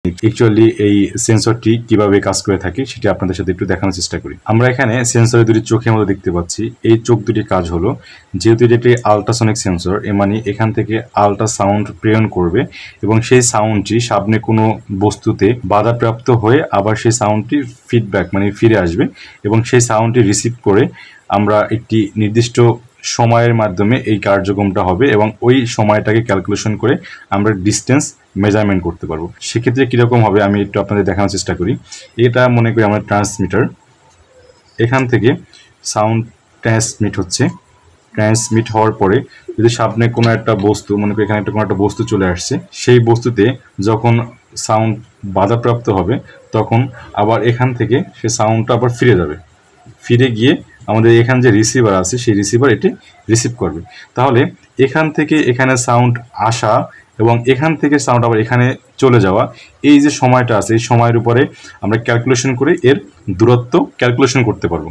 Actually এই সেন্সরটি কিভাবে কাজ করে থাকে সেটা আপনাদের সাথে একটু দেখানোর চেষ্টা করি। আমরা এখানে সেন্সরের দুটি চোখের মধ্যে দেখতে পাচ্ছি। এই চোখ দুটি কাজ হলো, যেহেতু এটি একটি আল্ট্রাসনিক সেন্সর, এর মানে এখান থেকে আল্ট্রা সাউন্ড প্রেরণ করবে এবং সেই সাউন্ডটি সামনে কোনো বস্তুতে বাধাপ্রাপ্ত হয়ে আবার সেই সাউন্ডটি ফিডব্যাক মানে ফিরে আসবে এবং সেই সাউন্ডটি রিসিভ করে আমরা একটি নির্দিষ্ট সময়ের মাধ্যমে এই কার্যক্রমটা হবে এবং ওই সময়টাকে ক্যালকুলেশন করে আমরা ডিস্টেন্স মেজারমেন্ট করতে পারবো। সেক্ষেত্রে কীরকম হবে আমি একটু আপনাদের দেখানোর চেষ্টা করি। এটা মনে করি আমরা ট্রান্সমিটার, এখান থেকে সাউন্ড ট্রান্সমিট হওয়ার পরে যদি সামনে কোনো একটা বস্তু, মনে করি এখানে কোনো একটা বস্তু চলে আসছে, সেই বস্তুতে যখন সাউন্ড বাধাপ্রাপ্ত হবে তখন আবার এখান থেকে সে সাউন্ডটা আবার ফিরে যাবে, ফিরে গিয়ে আমাদের এখানে যে রিসিভার আছে সেই রিসিভার এটি রিসিভ করবে। তাহলে এখান থেকে এখানে সাউন্ড আসা এবং এখান থেকে সাউন্ড আবার এখানে চলে যাওয়া, এই যে সময়টা আছে এই সময়ের উপরে আমরা ক্যালকুলেশন করে এর দূরত্ব ক্যালকুলেশন করতে পারবো।